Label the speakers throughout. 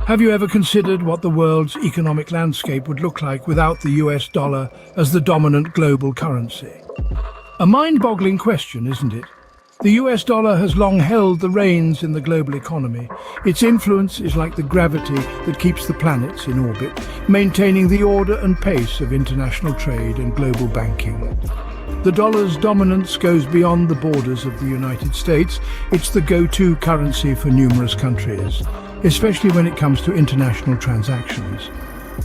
Speaker 1: Have you ever considered what the world's economic landscape would look like without the US dollar as the dominant global currency? A mind-boggling question, isn't it? The US dollar has long held the reins in the global economy. Its influence is like the gravity that keeps the planets in orbit, maintaining the order and pace of international trade and global banking. The dollar's dominance goes beyond the borders of the United States. It's the go-to currency for numerous countries, especially when it comes to international transactions.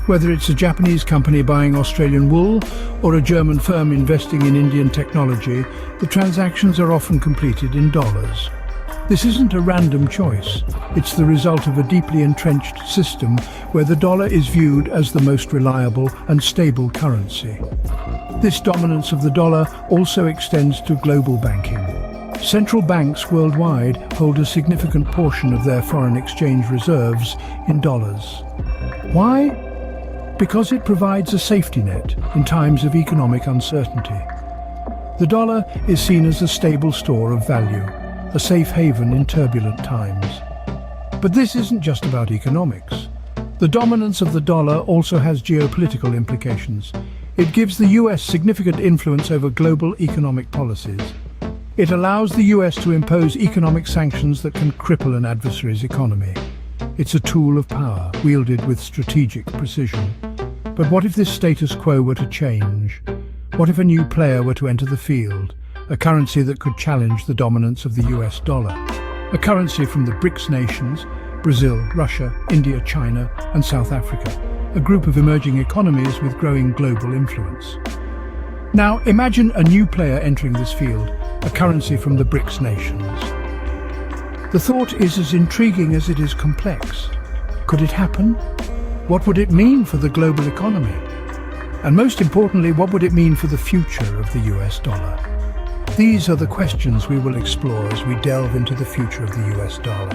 Speaker 1: Whether it's a Japanese company buying Australian wool or a German firm investing in Indian technology, the transactions are often completed in dollars. This isn't a random choice. It's the result of a deeply entrenched system where the dollar is viewed as the most reliable and stable currency. This dominance of the dollar also extends to global banking. Central banks worldwide hold a significant portion of their foreign exchange reserves in dollars. Why? Because it provides a safety net in times of economic uncertainty. The dollar is seen as a stable store of value, a safe haven in turbulent times. But this isn't just about economics. The dominance of the dollar also has geopolitical implications. It gives the US significant influence over global economic policies. It allows the US to impose economic sanctions that can cripple an adversary's economy. It's a tool of power, wielded with strategic precision. But what if this status quo were to change? What if a new player were to enter the field? A currency that could challenge the dominance of the US dollar. A currency from the BRICS nations, Brazil, Russia, India, China, and South Africa. A group of emerging economies with growing global influence. Now, imagine a new player entering this field, a currency from the BRICS nations. The thought is as intriguing as it is complex. Could it happen? What would it mean for the global economy? And most importantly, what would it mean for the future of the US dollar? These are the questions we will explore as we delve into the future of the US dollar.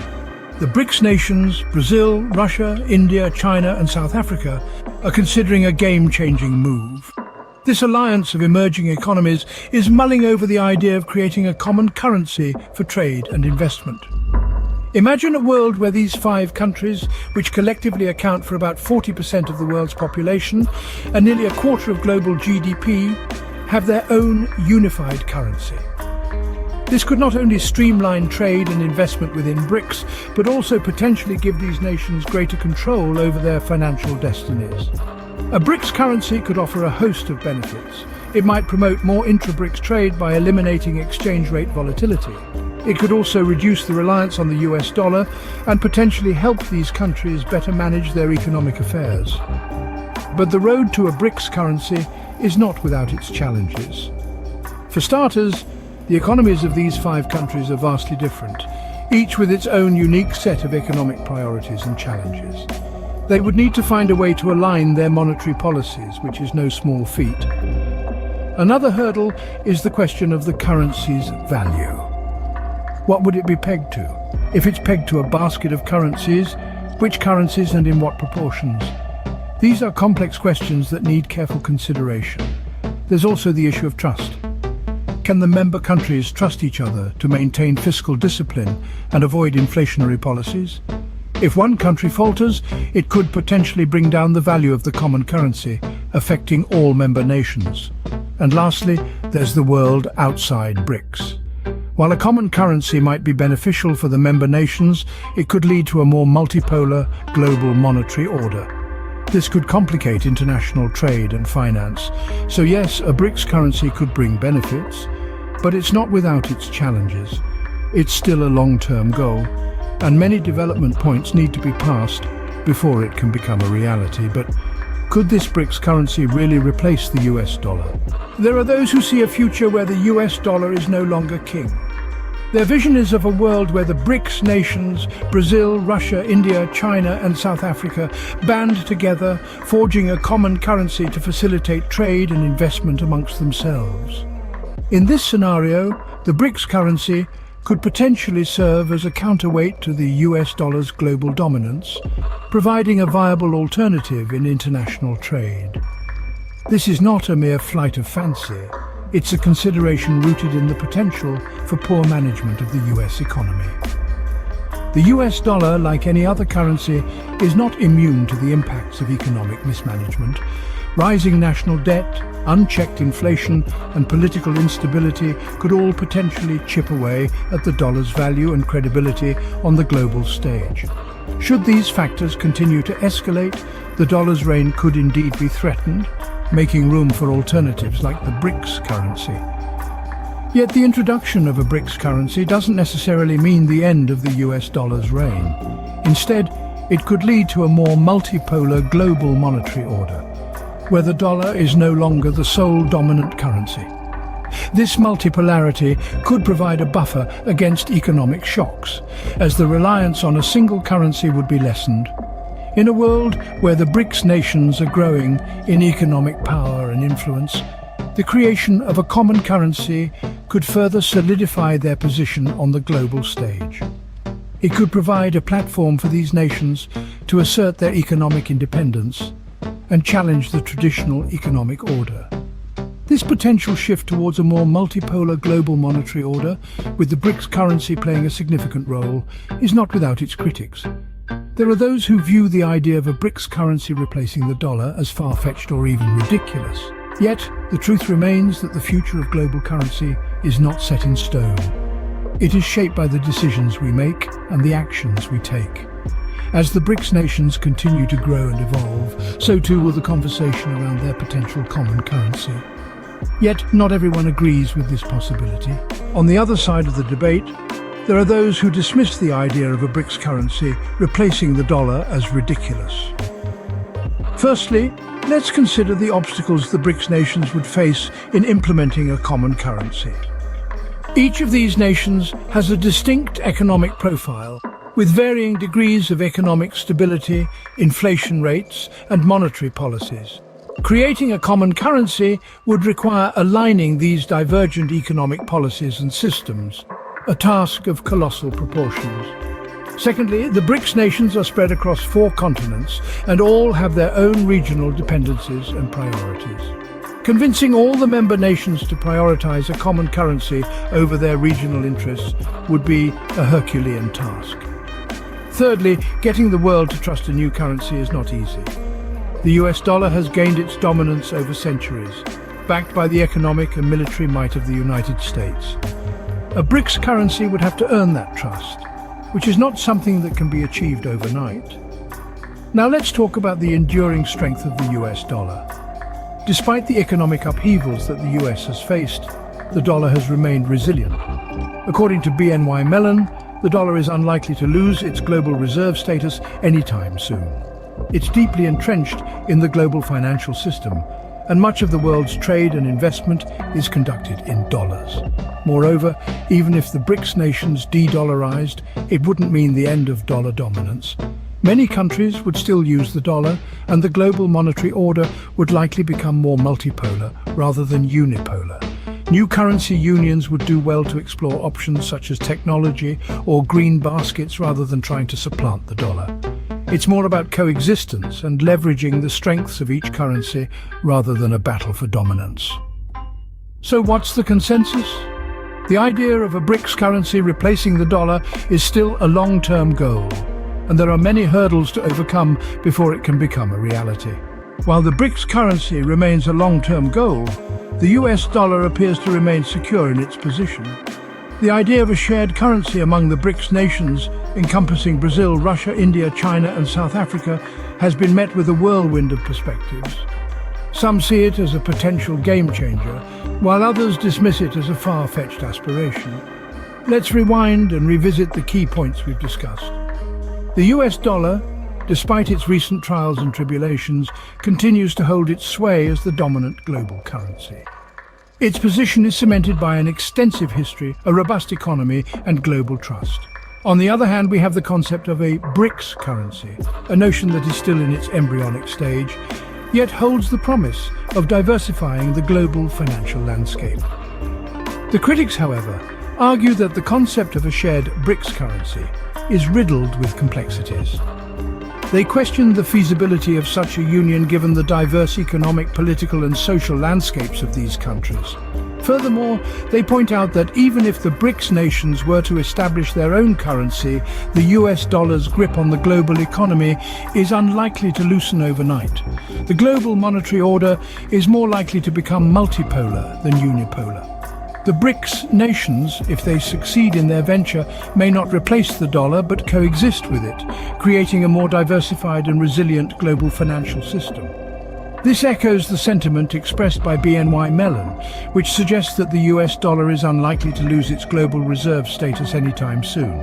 Speaker 1: The BRICS nations, Brazil, Russia, India, China, and South Africa, are considering a game-changing move. This alliance of emerging economies is mulling over the idea of creating a common currency for trade and investment. Imagine a world where these 5 countries, which collectively account for about 40% of the world's population and nearly a quarter of global GDP, have their own unified currency. This could not only streamline trade and investment within BRICS, but also potentially give these nations greater control over their financial destinies. A BRICS currency could offer a host of benefits. It might promote more intra-BRICS trade by eliminating exchange rate volatility. It could also reduce the reliance on the US dollar and potentially help these countries better manage their economic affairs. But the road to a BRICS currency is not without its challenges. For starters, the economies of these 5 countries are vastly different, each with its own unique set of economic priorities and challenges. They would need to find a way to align their monetary policies, which is no small feat. Another hurdle is the question of the currency's value. What would it be pegged to? If it's pegged to a basket of currencies, which currencies and in what proportions? These are complex questions that need careful consideration. There's also the issue of trust. Can the member countries trust each other to maintain fiscal discipline and avoid inflationary policies? If one country falters, it could potentially bring down the value of the common currency, affecting all member nations. And lastly, there's the world outside BRICS. While a common currency might be beneficial for the member nations, it could lead to a more multipolar global monetary order. This could complicate international trade and finance. So yes, a BRICS currency could bring benefits, but it's not without its challenges. It's still a long-term goal, and many development points need to be passed before it can become a reality. But could this BRICS currency really replace the US dollar? There are those who see a future where the US dollar is no longer king. Their vision is of a world where the BRICS nations, Brazil, Russia, India, China, and South Africa, band together, forging a common currency to facilitate trade and investment amongst themselves. In this scenario, the BRICS currency could potentially serve as a counterweight to the US dollar's global dominance, providing a viable alternative in international trade. This is not a mere flight of fancy. It's a consideration rooted in the potential for poor management of the US economy. The US dollar, like any other currency, is not immune to the impacts of economic mismanagement. Rising national debt, unchecked inflation, and political instability could all potentially chip away at the dollar's value and credibility on the global stage. Should these factors continue to escalate, the dollar's reign could indeed be threatened, making room for alternatives like the BRICS currency. Yet the introduction of a BRICS currency doesn't necessarily mean the end of the US dollar's reign. Instead, it could lead to a more multipolar global monetary order, where the dollar is no longer the sole dominant currency. This multipolarity could provide a buffer against economic shocks, as the reliance on a single currency would be lessened. In a world where the BRICS nations are growing in economic power and influence, the creation of a common currency could further solidify their position on the global stage. It could provide a platform for these nations to assert their economic independence and challenge the traditional economic order. This potential shift towards a more multipolar global monetary order, with the BRICS currency playing a significant role, is not without its critics. There are those who view the idea of a BRICS currency replacing the dollar as far-fetched or even ridiculous. Yet, the truth remains that the future of global currency is not set in stone. It is shaped by the decisions we make and the actions we take. As the BRICS nations continue to grow and evolve, so too will the conversation around their potential common currency. Yet, not everyone agrees with this possibility. On the other side of the debate, there are those who dismiss the idea of a BRICS currency replacing the dollar as ridiculous. Firstly, let's consider the obstacles the BRICS nations would face in implementing a common currency. Each of these nations has a distinct economic profile, with varying degrees of economic stability, inflation rates, and monetary policies. Creating a common currency would require aligning these divergent economic policies and systems, a task of colossal proportions. Secondly, the BRICS nations are spread across 4 continents and all have their own regional dependencies and priorities. Convincing all the member nations to prioritize a common currency over their regional interests would be a Herculean task. Thirdly, getting the world to trust a new currency is not easy. The US dollar has gained its dominance over centuries, backed by the economic and military might of the United States. A BRICS currency would have to earn that trust, which is not something that can be achieved overnight. Now let's talk about the enduring strength of the US dollar. Despite the economic upheavals that the US has faced, the dollar has remained resilient. According to BNY Mellon, the dollar is unlikely to lose its global reserve status anytime soon. It's deeply entrenched in the global financial system, and much of the world's trade and investment is conducted in dollars. Moreover, even if the BRICS nations de-dollarized, it wouldn't mean the end of dollar dominance. Many countries would still use the dollar, and the global monetary order would likely become more multipolar rather than unipolar. New currency unions would do well to explore options such as technology or green baskets rather than trying to supplant the dollar. It's more about coexistence and leveraging the strengths of each currency rather than a battle for dominance. So what's the consensus? The idea of a BRICS currency replacing the dollar is still a long-term goal, and there are many hurdles to overcome before it can become a reality. While the BRICS currency remains a long-term goal, the US dollar appears to remain secure in its position. The idea of a shared currency among the BRICS nations, encompassing Brazil, Russia, India, China and South Africa, has been met with a whirlwind of perspectives. Some see it as a potential game-changer, while others dismiss it as a far-fetched aspiration. Let's rewind and revisit the key points we've discussed. The US dollar, despite its recent trials and tribulations, continues to hold its sway as the dominant global currency. Its position is cemented by an extensive history, a robust economy, and global trust. On the other hand, we have the concept of a BRICS currency, a notion that is still in its embryonic stage, yet holds the promise of diversifying the global financial landscape. The critics, however, argue that the concept of a shared BRICS currency is riddled with complexities. They question the feasibility of such a union given the diverse economic, political and social landscapes of these countries. Furthermore, they point out that even if the BRICS nations were to establish their own currency, the US dollar's grip on the global economy is unlikely to loosen overnight. The global monetary order is more likely to become multipolar than unipolar. The BRICS nations, if they succeed in their venture, may not replace the dollar but coexist with it, creating a more diversified and resilient global financial system. This echoes the sentiment expressed by BNY Mellon, which suggests that the US dollar is unlikely to lose its global reserve status anytime soon.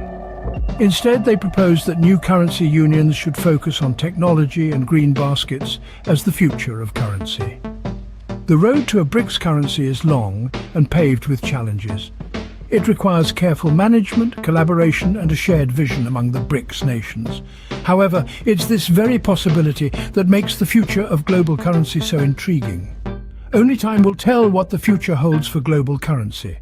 Speaker 1: Instead, they propose that new currency unions should focus on technology and green baskets as the future of currency. The road to a BRICS currency is long and paved with challenges. It requires careful management, collaboration, and a shared vision among the BRICS nations. However, it's this very possibility that makes the future of global currency so intriguing. Only time will tell what the future holds for global currency.